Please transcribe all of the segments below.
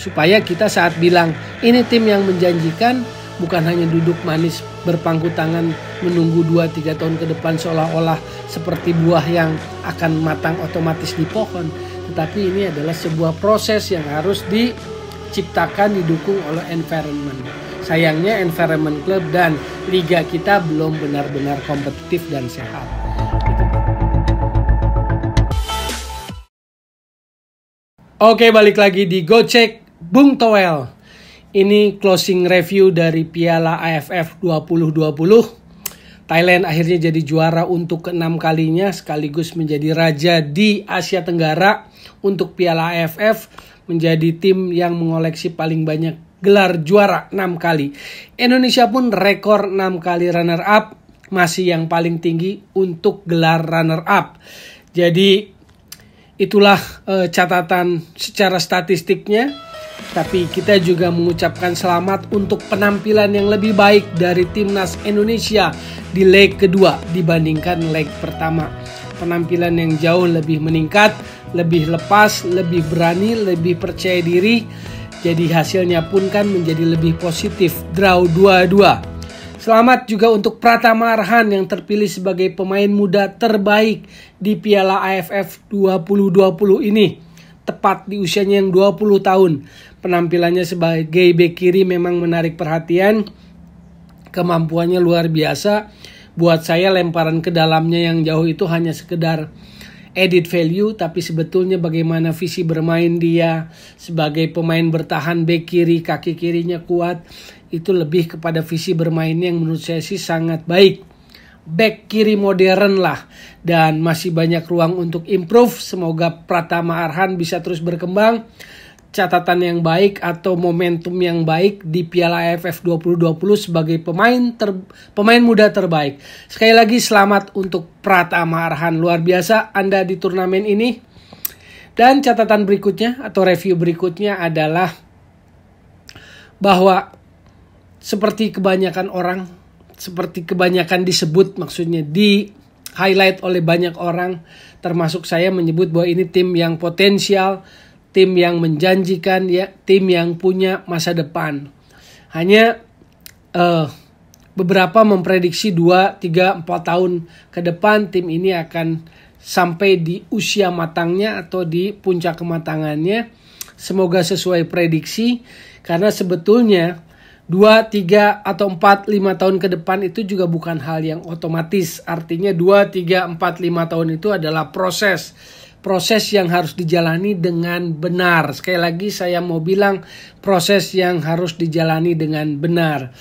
supaya kita saat bilang ini tim yang menjanjikan, bukan hanya duduk manis berpangku tangan menunggu 2-3 tahun ke depan seolah-olah seperti buah yang akan matang otomatis di pohon. Tetapi ini adalah sebuah proses yang harus diciptakan, didukung oleh environment. Sayangnya environment club dan liga kita belum benar-benar kompetitif dan sehat. Oke, balik lagi di Gocek Bung Toel. Ini closing review dari Piala AFF 2020. Thailand akhirnya jadi juara untuk ke-6 kalinya, sekaligus menjadi raja di Asia Tenggara untuk Piala AFF, menjadi tim yang mengoleksi paling banyak gelar juara 6 kali. Indonesia pun rekor 6 kali runner up, masih yang paling tinggi untuk gelar runner up. Jadi itulah catatan secara statistiknya. Tapi kita juga mengucapkan selamat untuk penampilan yang lebih baik dari timnas Indonesia di leg kedua dibandingkan leg pertama. Penampilan yang jauh lebih meningkat, lebih lepas, lebih berani, lebih percaya diri. Jadi hasilnya pun kan menjadi lebih positif, draw 2-2. Selamat juga untuk Pratama Arhan yang terpilih sebagai pemain muda terbaik di Piala AFF 2020 ini. Tepat di usianya yang 20 tahun. Penampilannya sebagai bek kiri memang menarik perhatian. Kemampuannya luar biasa. Buat saya lemparan ke dalamnya yang jauh itu hanya sekedar edit value. Tapi sebetulnya bagaimana visi bermain dia sebagai pemain bertahan bek kiri, kaki kirinya kuat. Itu lebih kepada visi bermain yang menurut saya sih sangat baik. Back kiri modern lah, dan masih banyak ruang untuk improve. Semoga Pratama Arhan bisa terus berkembang. Catatan yang baik atau momentum yang baik di Piala AFF 2020 sebagai pemain muda terbaik. Sekali lagi selamat untuk Pratama Arhan, luar biasa Anda di turnamen ini. Dan catatan berikutnya atau review berikutnya adalah bahwa seperti kebanyakan disebut, maksudnya di highlight oleh banyak orang, termasuk saya menyebut bahwa ini tim yang potensial, tim yang menjanjikan, ya, tim yang punya masa depan. Hanya beberapa memprediksi 2, 3, 4 tahun ke depan tim ini akan sampai di usia matangnya atau di puncak kematangannya. Semoga sesuai prediksi, karena sebetulnya 2, 3, atau 4, 5 tahun ke depan itu juga bukan hal yang otomatis. Artinya 2, 3, 4, 5 tahun itu adalah proses yang harus dijalani dengan benar. Sekali lagi saya mau bilang proses yang harus dijalani dengan benar.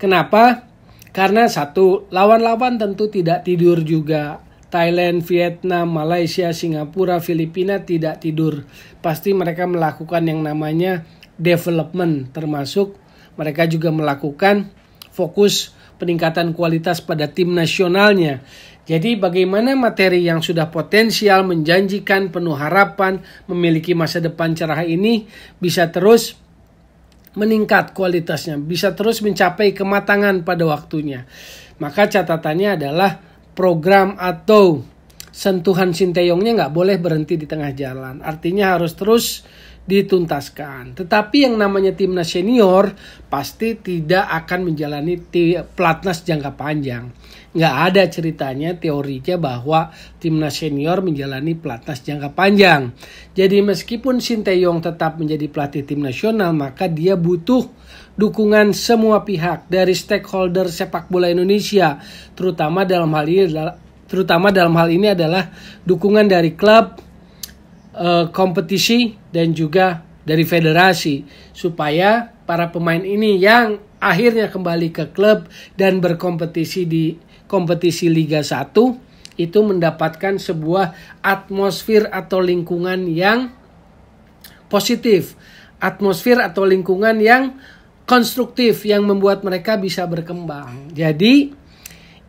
Kenapa? Karena satu, lawan-lawan tentu tidak tidur juga. Thailand, Vietnam, Malaysia, Singapura, Filipina tidak tidur. Pasti mereka melakukan yang namanya development, termasuk mereka juga melakukan fokus peningkatan kualitas pada tim nasionalnya. Jadi bagaimana materi yang sudah potensial, menjanjikan, penuh harapan, memiliki masa depan cerah ini bisa terus meningkat kualitasnya, bisa terus mencapai kematangan pada waktunya. Maka catatannya adalah program atau sentuhan Sinteyongnya nggak boleh berhenti di tengah jalan. Artinya harus terus dituntaskan. Tetapi yang namanya timnas senior pasti tidak akan menjalani pelatnas jangka panjang. Nggak ada ceritanya teorinya bahwa timnas senior menjalani pelatnas jangka panjang. Jadi meskipun Sinteyong tetap menjadi pelatih tim nasional, maka dia butuh dukungan semua pihak dari stakeholder sepak bola Indonesia, terutama dalam hal ini adalah dukungan dari klub, kompetisi, dan juga dari federasi, supaya para pemain ini yang akhirnya kembali ke klub dan berkompetisi di kompetisi Liga 1 itu mendapatkan sebuah atmosfer atau lingkungan yang positif, atmosfer atau lingkungan yang konstruktif yang membuat mereka bisa berkembang. Jadi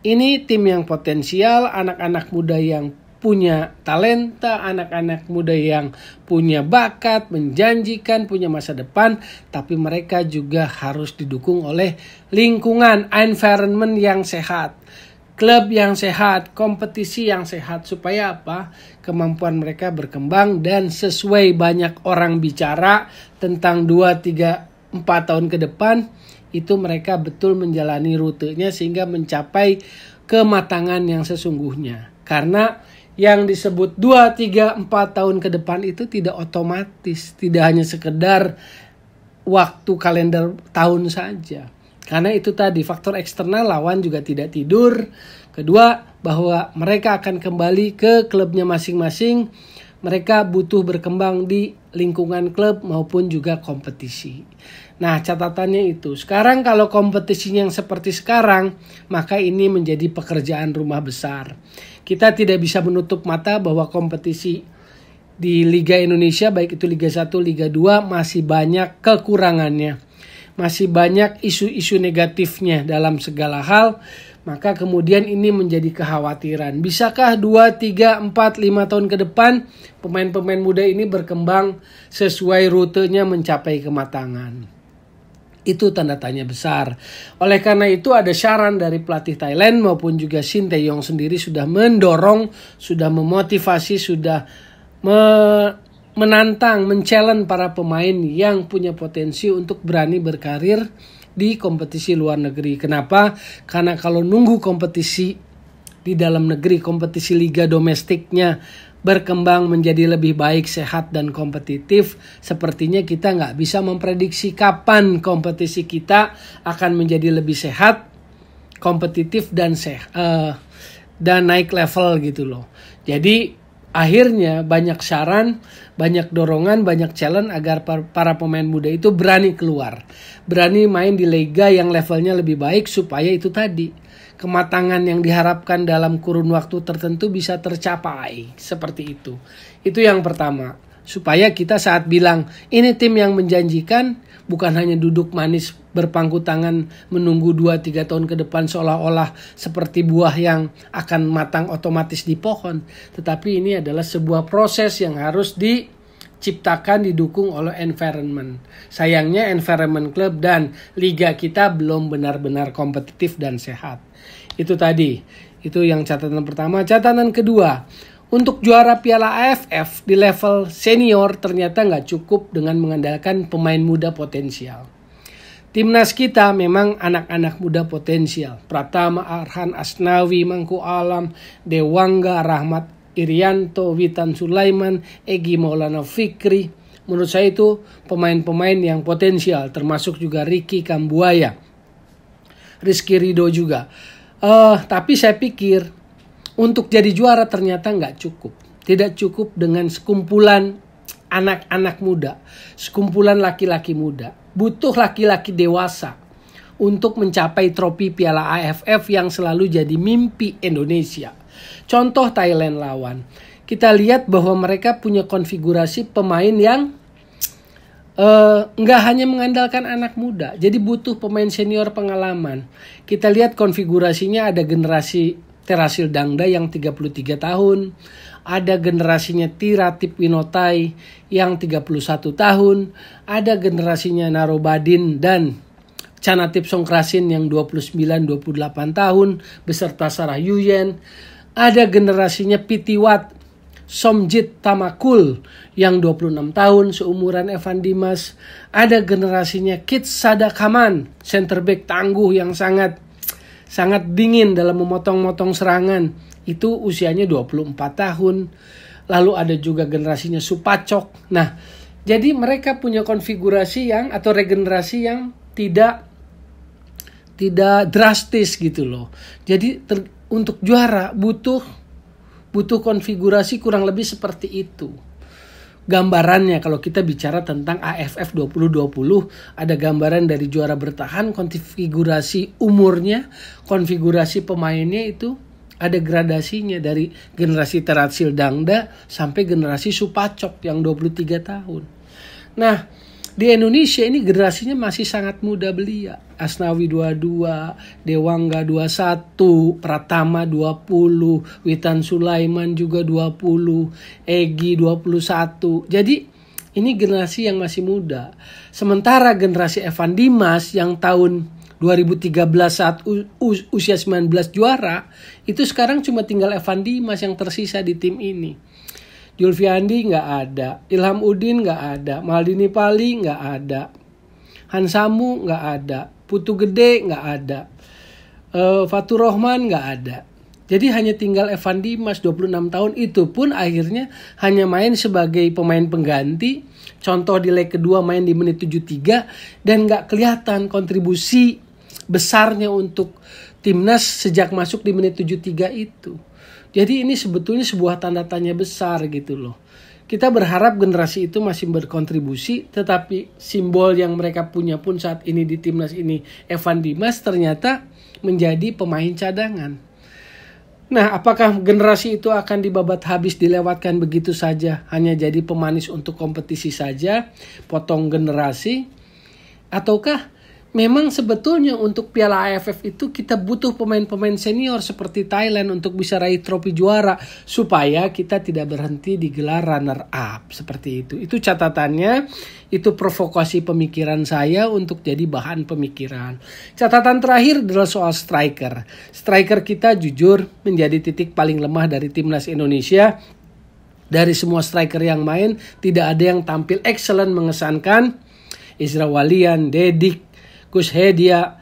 ini tim yang potensial, anak-anak muda yang punya talenta, anak-anak muda yang punya bakat, menjanjikan, punya masa depan, tapi mereka juga harus didukung oleh lingkungan, environment yang sehat. klub yang sehat, kompetisi yang sehat, supaya apa? Kemampuan mereka berkembang dan sesuai banyak orang bicara tentang 2, 3, 4 tahun ke depan, itu mereka betul menjalani rutenya sehingga mencapai kematangan yang sesungguhnya. Karena yang disebut 2, 3, 4 tahun ke depan itu tidak otomatis, tidak hanya sekedar waktu kalender tahun saja. Karena itu tadi faktor eksternal, lawan juga tidak tidur. Kedua, bahwa mereka akan kembali ke klubnya masing-masing. Mereka butuh berkembang di lingkungan klub maupun juga kompetisi. Nah, catatannya itu. Sekarang kalau kompetisinya yang seperti sekarang, maka ini menjadi pekerjaan rumah besar. Kita tidak bisa menutup mata bahwa kompetisi di Liga Indonesia, baik itu Liga 1, Liga 2, masih banyak kekurangannya. Masih banyak isu-isu negatifnya dalam segala hal. Maka kemudian ini menjadi kekhawatiran. Bisakah 2, 3, 4, 5 tahun ke depan pemain-pemain muda ini berkembang sesuai rutenya mencapai kematangan? Itu tanda tanya besar. Oleh karena itu ada saran dari pelatih Thailand maupun juga Shin Tae-yong sendiri sudah mendorong, sudah memotivasi, sudah menantang, men-challenge para pemain yang punya potensi untuk berani berkarir di kompetisi luar negeri. Kenapa? Karena kalau nunggu kompetisi di dalam negeri, kompetisi liga domestiknya berkembang menjadi lebih baik, sehat, dan kompetitif, sepertinya kita nggak bisa memprediksi kapan kompetisi kita akan menjadi lebih sehat, kompetitif, dan dan naik level gitu loh. Jadi akhirnya banyak saran, banyak dorongan, banyak challenge agar para pemain muda itu berani keluar. Berani main di liga yang levelnya lebih baik supaya itu tadi, kematangan yang diharapkan dalam kurun waktu tertentu bisa tercapai. Seperti itu. Itu yang pertama. Supaya kita saat bilang ini tim yang menjanjikan, bukan hanya duduk manis berpangku tangan menunggu 2-3 tahun ke depan seolah-olah seperti buah yang akan matang otomatis di pohon. Tetapi ini adalah sebuah proses yang harus diciptakan, didukung oleh environment. Sayangnya environment klub dan liga kita belum benar-benar kompetitif dan sehat. Itu tadi. Itu yang catatan pertama. Catatan kedua, untuk juara Piala AFF di level senior ternyata nggak cukup dengan mengandalkan pemain muda potensial. Timnas kita memang anak-anak muda potensial. Pratama Arhan Asnawi, Mangku Alam, Dewangga, Rahmat Irianto, Witan Sulaiman, Egy Maulana Fikri. Menurut saya itu pemain-pemain yang potensial, termasuk juga Ricky Kambuaya, Rizky Ridho juga. Tapi saya pikir untuk jadi juara ternyata nggak cukup. Tidak cukup dengan sekumpulan anak-anak muda, sekumpulan laki-laki muda. Butuh laki-laki dewasa untuk mencapai trofi Piala AFF yang selalu jadi mimpi Indonesia. Contoh Thailand lawan. Kita lihat bahwa mereka punya konfigurasi pemain yang nggak hanya mengandalkan anak muda. Jadi butuh pemain senior pengalaman. Kita lihat konfigurasinya, ada generasi Terasil Dangda yang 33 tahun. Ada generasinya Tiratip Winotai yang 31 tahun. Ada generasinya Narobadin dan Chanatip Songkrasin yang 29-28 tahun beserta Sarah Yuyen. Ada generasinya Pitiwat Somjit Tamakul yang 26 tahun seumuran Evan Dimas. Ada generasinya Kit Sadakaman, center back tangguh yang sangat dingin dalam memotong-motong serangan. Itu usianya 24 tahun. Lalu ada juga generasinya Supacok. Nah, jadi mereka punya konfigurasi yang atau regenerasi yang tidak drastis gitu loh. Jadi untuk juara butuh konfigurasi kurang lebih seperti itu. Gambarannya kalau kita bicara tentang AFF 2020, ada gambaran dari juara bertahan, konfigurasi umurnya, konfigurasi pemainnya itu ada gradasinya dari generasi Teratsil Dangda sampai generasi Supacok yang 23 tahun. Nah, di Indonesia ini generasinya masih sangat muda belia. Asnawi 22, Dewangga 21, Pratama 20, Witan Sulaiman juga 20, Egy 21. Jadi ini generasi yang masih muda. Sementara generasi Evan Dimas yang tahun 2013 saat usia 19 juara, itu sekarang cuma tinggal Evan Dimas yang tersisa di tim ini. Julfiandi nggak ada, Ilham Udin nggak ada, Maldini Pali nggak ada, Hansamu nggak ada, Putu Gede nggak ada, Fatur Rahman nggak ada. Jadi hanya tinggal Evan Dimas 26 tahun, itu pun akhirnya hanya main sebagai pemain pengganti. Contoh di leg kedua main di menit 73 dan nggak kelihatan kontribusi besarnya untuk timnas sejak masuk di menit 73 itu. Jadi ini sebetulnya sebuah tanda tanya besar gitu loh. Kita berharap generasi itu masih berkontribusi, tetapi simbol yang mereka punya pun saat ini di timnas ini, Evan Dimas, ternyata menjadi pemain cadangan. Nah, apakah generasi itu akan dibabat habis, dilewatkan begitu saja, hanya jadi pemanis untuk kompetisi saja, potong generasi? Ataukah memang sebetulnya untuk Piala AFF itu kita butuh pemain-pemain senior seperti Thailand untuk bisa raih trofi juara, supaya kita tidak berhenti di gelar runner up seperti itu. Itu catatannya, itu provokasi pemikiran saya untuk jadi bahan pemikiran. Catatan terakhir adalah soal striker. Striker kita jujur menjadi titik paling lemah dari timnas Indonesia. Dari semua striker yang main, tidak ada yang tampil excellent mengesankan. Izra Walian, Dedik, Gus Hedia,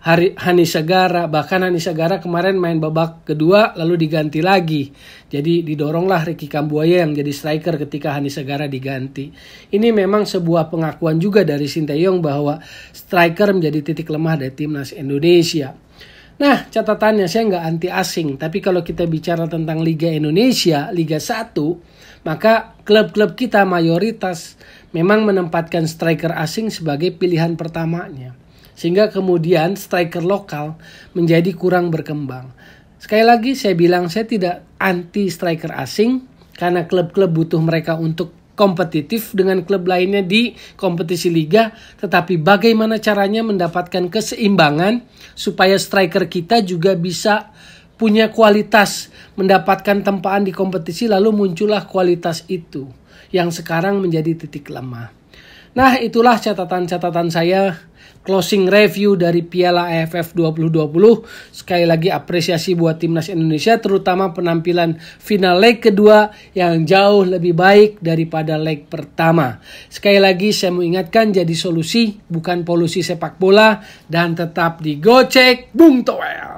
Hani Sagara, bahkan Hani Sagara kemarin main babak kedua lalu diganti lagi. Jadi didoronglah Ricky Kambuaya yang jadi striker ketika Hani Sagara diganti. Ini memang sebuah pengakuan juga dari Sinteyong bahwa striker menjadi titik lemah dari timnas Indonesia. Nah, catatannya saya nggak anti asing, tapi kalau kita bicara tentang Liga Indonesia, Liga 1, maka klub-klub kita mayoritas memang menempatkan striker asing sebagai pilihan pertamanya. Sehingga kemudian striker lokal menjadi kurang berkembang. Sekali lagi saya bilang saya tidak anti striker asing, karena klub-klub butuh mereka untuk kompetitif dengan klub lainnya di kompetisi liga. Tetapi bagaimana caranya mendapatkan keseimbangan supaya striker kita juga bisa punya kualitas, mendapatkan tempaan di kompetisi, lalu muncullah kualitas itu yang sekarang menjadi titik lemah. Nah, itulah catatan-catatan saya, closing review dari Piala AFF 2020. Sekali lagi apresiasi buat timnas Indonesia, terutama penampilan final leg kedua yang jauh lebih baik daripada leg pertama. Sekali lagi saya mau ingatkan, jadi solusi bukan polusi sepak bola, dan tetap digocek Bung Toel.